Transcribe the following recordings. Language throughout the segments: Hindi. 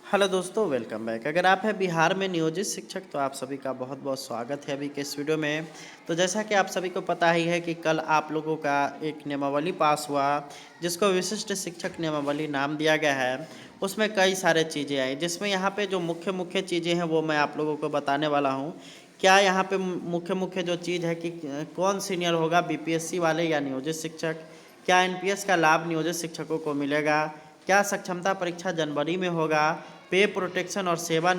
हेलो दोस्तों, वेलकम बैक। अगर आप हैं बिहार में नियोजित शिक्षक तो आप सभी का बहुत बहुत स्वागत है अभी के इस वीडियो में। तो जैसा कि आप सभी को पता ही है कि कल आप लोगों का एक नियमावली पास हुआ जिसको विशिष्ट शिक्षक नियमावली नाम दिया गया है। उसमें कई सारे चीज़ें आई जिसमें यहाँ पे जो मुख्य मुख्य चीज़ें हैं वो मैं आप लोगों को बताने वाला हूँ। क्या यहाँ पे मुख्य मुख्य जो चीज़ है कि कौन सीनियर होगा, बीपीएससी वाले या नियोजित शिक्षक, क्या एनपीएस का लाभ नियोजित शिक्षकों को मिलेगा, क्या सक्षमता परीक्षा जनवरी में होगा, पे प्रोटेक्शन और सेवा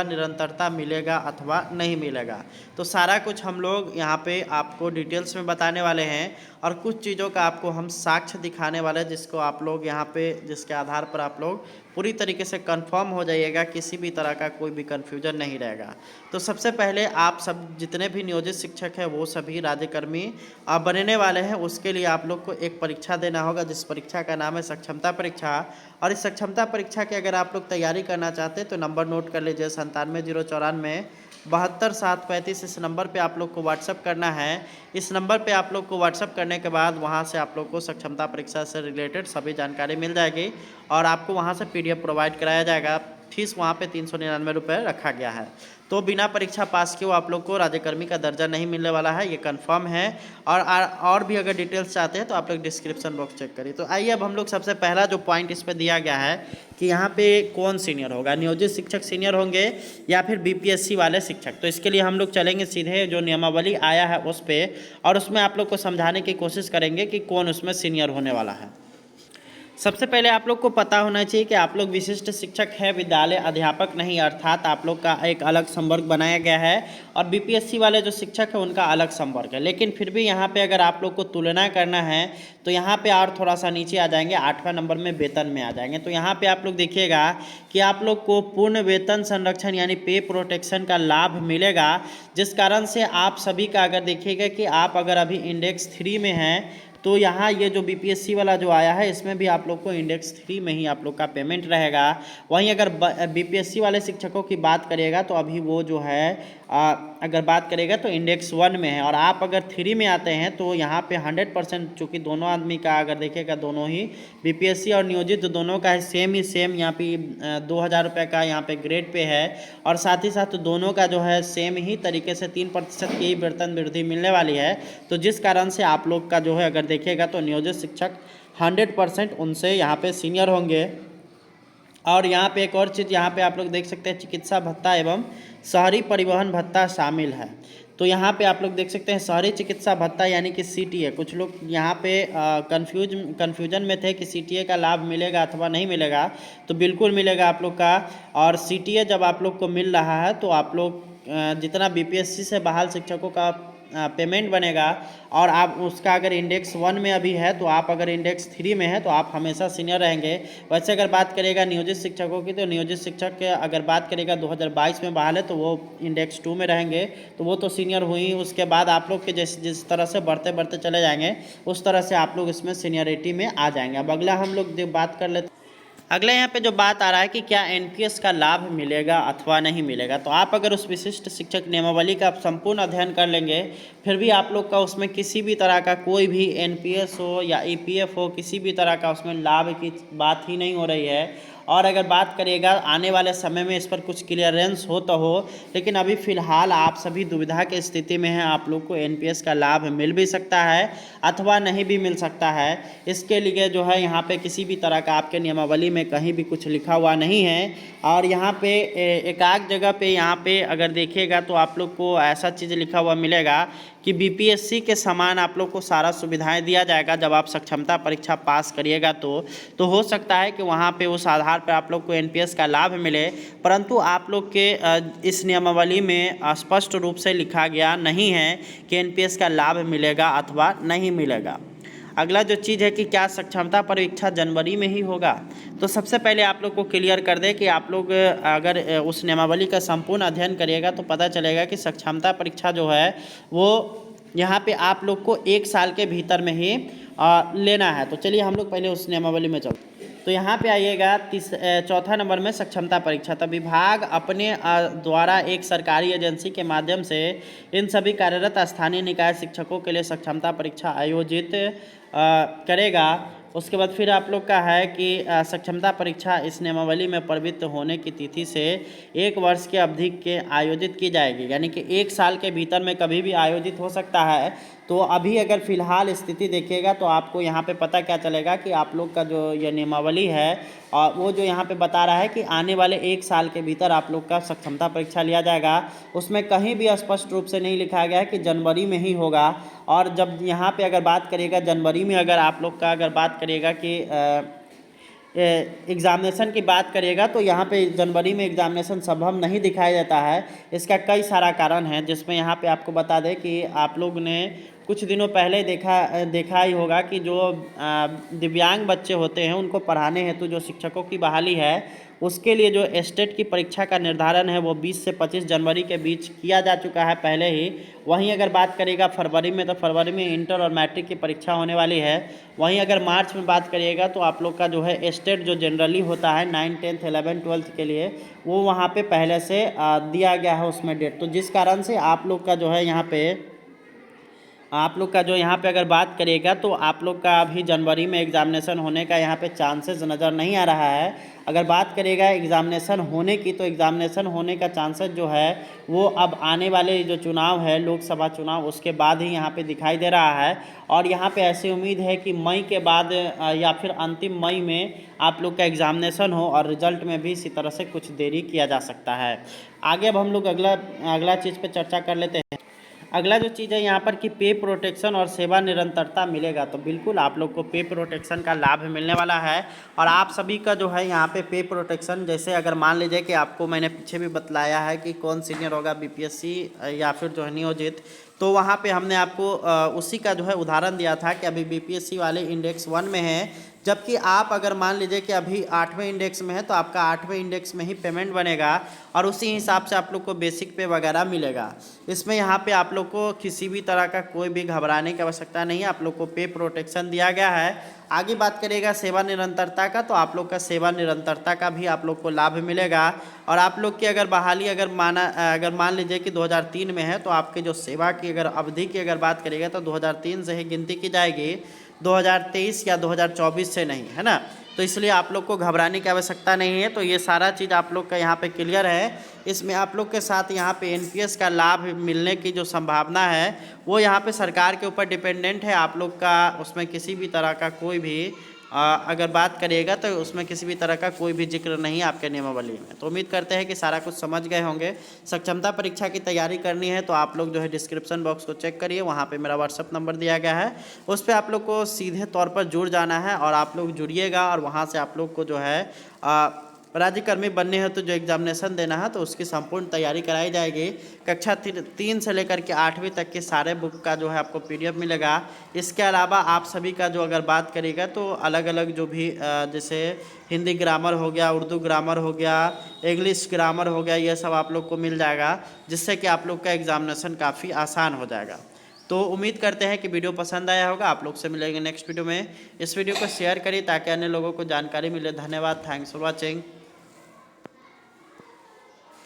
निरंतरता मिलेगा अथवा नहीं मिलेगा। तो सारा कुछ हम लोग यहाँ पे आपको डिटेल्स में बताने वाले हैं और कुछ चीज़ों का आपको हम साक्ष्य दिखाने वाले हैं जिसको आप लोग यहाँ पे जिसके आधार पर आप लोग पूरी तरीके से कंफर्म हो जाइएगा, किसी भी तरह का कोई भी कन्फ्यूजन नहीं रहेगा। तो सबसे पहले आप सब जितने भी नियोजित शिक्षक हैं वो सभी राज्यकर्मी बनने वाले हैं। उसके लिए आप लोग को एक परीक्षा देना होगा जिस परीक्षा का नाम है सक्षमता परीक्षा। और इस सक्षमता परीक्षा की अगर आप लोग तैयारी करना चाहते हैं तो नंबर नोट कर लीजिए 97 094 72 735। इस नंबर पे आप लोग को व्हाट्सअप करना है। इस नंबर पे आप लोग को व्हाट्सअप करने के बाद वहाँ से आप लोग को सक्षमता परीक्षा से रिलेटेड सभी जानकारी मिल जाएगी और आपको वहाँ से पीडीएफ प्रोवाइड कराया जाएगा। फीस वहाँ पे 399 रुपये रखा गया है। तो बिना परीक्षा पास किए आप लोग को राज्यकर्मी का दर्जा नहीं मिलने वाला है, ये कंफर्म है। और भी अगर डिटेल्स चाहते हैं तो आप लोग डिस्क्रिप्शन बॉक्स चेक करिए। तो आइए अब हम लोग सबसे पहला जो पॉइंट इस पर दिया गया है कि यहाँ पे कौन सीनियर होगा, नियोजित शिक्षक सीनियर होंगे या फिर बीपीएससी वाले शिक्षक। तो इसके लिए हम लोग चलेंगे सीधे जो नियमावली आया है उस पर और उसमें आप लोग को समझाने की कोशिश करेंगे कि कौन उसमें सीनियर होने वाला है। सबसे पहले आप लोग को पता होना चाहिए कि आप लोग विशिष्ट शिक्षक है, विद्यालय अध्यापक नहीं, अर्थात आप लोग का एक अलग संवर्ग बनाया गया है और बीपीएससी वाले जो शिक्षक है उनका अलग संवर्ग है। लेकिन फिर भी यहाँ पे अगर आप लोग को तुलना करना है तो यहाँ पे और थोड़ा सा नीचे आ जाएंगे, 8वां नंबर में वेतन में आ जाएंगे। तो यहाँ पे आप लोग देखिएगा कि आप लोग को पूर्ण वेतन संरक्षण यानी पे प्रोटेक्शन का लाभ मिलेगा, जिस कारण से आप सभी का अगर देखिएगा कि आप अगर अभी इंडेक्स 3 में हैं तो यहाँ ये जो बीपीएससी वाला जो आया है इसमें भी आप लोग को इंडेक्स 3 में ही आप लोग का पेमेंट रहेगा। वहीं अगर बीपीएससी वाले शिक्षकों की बात करिएगा तो अभी वो जो है अगर बात करेगा तो इंडेक्स 1 में है और आप अगर 3 में आते हैं तो यहाँ पे 100%, चूँकि दोनों आदमी का अगर देखिएगा दोनों ही बीपीएससी और नियोजित दोनों का है सेम यहाँ पे 2000 रुपये का यहाँ पे ग्रेड पे है और साथ ही साथ दोनों का जो है सेम ही तरीके से 3% की वेतन वृद्धि मिलने वाली है। तो जिस कारण से आप लोग का जो है अगर देखिएगा तो नियोजित शिक्षक 100% उनसे यहाँ पे सीनियर होंगे। और यहाँ पे एक और चीज़ यहाँ पे आप लोग देख सकते हैं, चिकित्सा भत्ता एवं शहरी परिवहन भत्ता शामिल है। तो यहाँ पे आप लोग देख सकते हैं शहरी चिकित्सा भत्ता यानी कि सीटीए। कुछ लोग यहाँ पे कन्फ्यूजन में थे कि सीटीए का लाभ मिलेगा अथवा नहीं मिलेगा, तो बिल्कुल मिलेगा आप लोग का। और सीटीए जब आप लोग को मिल रहा है तो आप लोग जितना बीपीएससी से बहाल शिक्षकों का पेमेंट बनेगा और आप उसका अगर इंडेक्स 1 में अभी है तो आप अगर इंडेक्स 3 में है तो आप हमेशा सीनियर रहेंगे। वैसे अगर बात करेगा नियोजित शिक्षकों की तो नियोजित शिक्षक के अगर बात करेगा 2022 में बहाल है तो वो इंडेक्स 2 में रहेंगे, तो वो तो सीनियर हुई। उसके बाद आप लोग के जिस तरह से बढ़ते बढ़ते चले जाएंगे उस तरह से आप लोग इसमें सीनियरिटी में आ जाएंगे। अब अगला हम लोग बात कर लेते, अगले यहाँ पे जो बात आ रहा है कि क्या एनपीएस का लाभ मिलेगा अथवा नहीं मिलेगा। तो आप अगर उस विशिष्ट शिक्षक नियमावली का संपूर्ण अध्ययन कर लेंगे फिर भी आप लोग का उसमें किसी भी तरह का कोई भी एनपीएस हो या ईपीएफ हो, किसी भी तरह का उसमें लाभ की बात ही नहीं हो रही है। और अगर बात करिएगा आने वाले समय में इस पर कुछ क्लियरेंस हो तो हो, लेकिन अभी फ़िलहाल आप सभी दुविधा की स्थिति में हैं। आप लोग को एनपीएस का लाभ मिल भी सकता है अथवा नहीं भी मिल सकता है। इसके लिए जो है यहाँ पे किसी भी तरह का आपके नियमावली में कहीं भी कुछ लिखा हुआ नहीं है। और यहाँ पे एकाक जगह पे यहाँ पे अगर देखिएगा तो आप लोग को ऐसा चीज़ लिखा हुआ मिलेगा कि बीपीएससी के समान आप लोग को सारा सुविधाएं दिया जाएगा जब आप सक्षमता परीक्षा पास करिएगा। तो हो सकता है कि वहाँ पे उस आधार पर आप लोग को एनपीएस का लाभ मिले, परंतु आप लोग के इस नियमावली में स्पष्ट रूप से लिखा गया नहीं है कि एनपीएस का लाभ मिलेगा अथवा नहीं मिलेगा। अगला जो चीज़ है कि क्या सक्षमता परीक्षा जनवरी में ही होगा। तो सबसे पहले आप लोग को क्लियर कर दे कि आप लोग अगर उस नियमावली का संपूर्ण अध्ययन करिएगा तो पता चलेगा कि सक्षमता परीक्षा जो है वो यहाँ पे आप लोग को 1 साल के भीतर में ही लेना है। तो चलिए हम लोग पहले उस नियमावली में चलते। तो यहाँ पे आइएगा चौथा नंबर में सक्षमता परीक्षा। तब विभाग अपने द्वारा एक सरकारी एजेंसी के माध्यम से इन सभी कार्यरत स्थानीय निकाय शिक्षकों के लिए सक्षमता परीक्षा आयोजित करेगा। उसके बाद फिर आप लोग का है कि सक्षमता परीक्षा इस नियमावली में प्रवृत्त होने की तिथि से 1 वर्ष की अवधि के आयोजित की जाएगी, यानी कि 1 साल के भीतर में कभी भी आयोजित हो सकता है। तो अभी अगर फ़िलहाल स्थिति देखिएगा तो आपको यहाँ पे पता क्या चलेगा कि आप लोग का जो ये नियमावली है वो जो यहाँ पे बता रहा है कि आने वाले 1 साल के भीतर आप लोग का सक्षमता परीक्षा लिया जाएगा। उसमें कहीं भी स्पष्ट रूप से नहीं लिखा गया है कि जनवरी में ही होगा। और जब यहाँ पे अगर बात करिएगा जनवरी में, अगर आप लोग का अगर बात करिएगा कि एग्ज़ामिनेशन की बात करिएगा तो यहाँ पे जनवरी में एग्ज़ामिनेशन संभव नहीं दिखाई देता है। इसका कई सारा कारण है, जिसमें यहाँ पे आपको बता दें कि आप लोग ने कुछ दिनों पहले देखा ही होगा कि जो दिव्यांग बच्चे होते हैं उनको पढ़ाने हेतु जो शिक्षकों की बहाली है उसके लिए जो स्टेट की परीक्षा का निर्धारण है वो 20 से 25 जनवरी के बीच किया जा चुका है पहले ही। वहीं अगर बात करिएगा फरवरी में, तो फरवरी में इंटर और मैट्रिक की परीक्षा होने वाली है। वहीं अगर मार्च में बात करिएगा तो आप लोग का जो है स्टेट जो जनरली होता है 9, 10, 11, 12 के लिए, वो वहाँ पे पहले से दिया गया है उसमें डेट। तो जिस कारण से आप लोग का जो है यहाँ पे अगर बात करिएगा तो आप लोग का अभी जनवरी में एग्ज़ामिनेशन होने का यहाँ पे चांसेस नज़र नहीं आ रहा है। अगर बात करिएगा एग्ज़ामिनेशन होने की, तो एग्ज़ामिनेशन होने का चांसेस जो है वो अब आने वाले जो चुनाव है, लोकसभा चुनाव, उसके बाद ही यहाँ पे दिखाई दे रहा है। और यहाँ पे ऐसी उम्मीद है कि मई के बाद या फिर अंतिम मई में आप लोग का एग्ज़ामिनेशन हो और रिजल्ट में भी इसी तरह से कुछ देरी किया जा सकता है। आगे अब हम लोग अगला चीज़ पे चर्चा कर लेते हैं। अगला जो चीज़ है यहाँ पर कि पे प्रोटेक्शन और सेवा निरंतरता मिलेगा। तो बिल्कुल आप लोग को पे प्रोटेक्शन का लाभ मिलने वाला है। और आप सभी का जो है यहाँ पे प्रोटेक्शन, जैसे अगर मान लीजिए कि आपको मैंने पीछे भी बतलाया है कि कौन सीनियर होगा बीपीएससी या फिर जो है नियोजित, तो वहाँ पे हमने आपको उसी का जो है उदाहरण दिया था कि अभी बीपीएससी वाले इंडेक्स 1 में है, जबकि आप अगर मान लीजिए कि अभी 8वें इंडेक्स में है तो आपका 8वें इंडेक्स में ही पेमेंट बनेगा और उसी हिसाब से आप लोग को बेसिक पे वगैरह मिलेगा। इसमें यहाँ पे आप लोग को किसी भी तरह का कोई भी घबराने की आवश्यकता नहीं है, आप लोग को पे प्रोटेक्शन दिया गया है। आगे बात करिएगा सेवा निरंतरता का, तो आप लोग का सेवा निरंतरता का भी आप लोग को लाभ मिलेगा। और आप लोग की अगर बहाली अगर मान लीजिए कि 2003 में है तो आपके जो सेवा की अगर अवधि की अगर बात करिएगा तो 2003 से ही गिनती की जाएगी, 2023 या 2024 से नहीं, है ना। तो इसलिए आप लोग को घबराने की आवश्यकता नहीं है। तो ये सारा चीज़ आप लोग का यहाँ पे क्लियर है। इसमें आप लोग के साथ यहाँ पे एनपीएस का लाभ मिलने की जो संभावना है वो यहाँ पे सरकार के ऊपर डिपेंडेंट है। आप लोग का उसमें किसी भी तरह का कोई भी अगर बात करिएगा तो उसमें किसी भी तरह का कोई भी जिक्र नहीं है आपके नियमावली में। तो उम्मीद करते हैं कि सारा कुछ समझ गए होंगे। सक्षमता परीक्षा की तैयारी करनी है तो आप लोग जो है डिस्क्रिप्शन बॉक्स को चेक करिए, वहाँ पे मेरा व्हाट्सअप नंबर दिया गया है, उस पर आप लोग को सीधे तौर पर जुड़ जाना है और आप लोग जुड़िएगा और वहाँ से आप लोग को जो है राज्यकर्मी बनने हैं तो जो एग्जामिनेशन देना है तो उसकी संपूर्ण तैयारी कराई जाएगी। कक्षा 3 से लेकर के 8वीं तक के सारे बुक का जो है आपको पीडीएफ मिलेगा। इसके अलावा आप सभी का जो अगर बात करिएगा तो अलग अलग जो भी जैसे हिंदी ग्रामर हो गया, उर्दू ग्रामर हो गया, इंग्लिश ग्रामर हो गया, ये सब आप लोग को मिल जाएगा, जिससे कि आप लोग का एग्जामिनेशन काफ़ी आसान हो जाएगा। तो उम्मीद करते हैं कि वीडियो पसंद आया होगा। आप लोग से मिलेंगे नेक्स्ट वीडियो में। इस वीडियो को शेयर करिए ताकि अन्य लोगों को जानकारी मिले। धन्यवाद। Thanks for watching.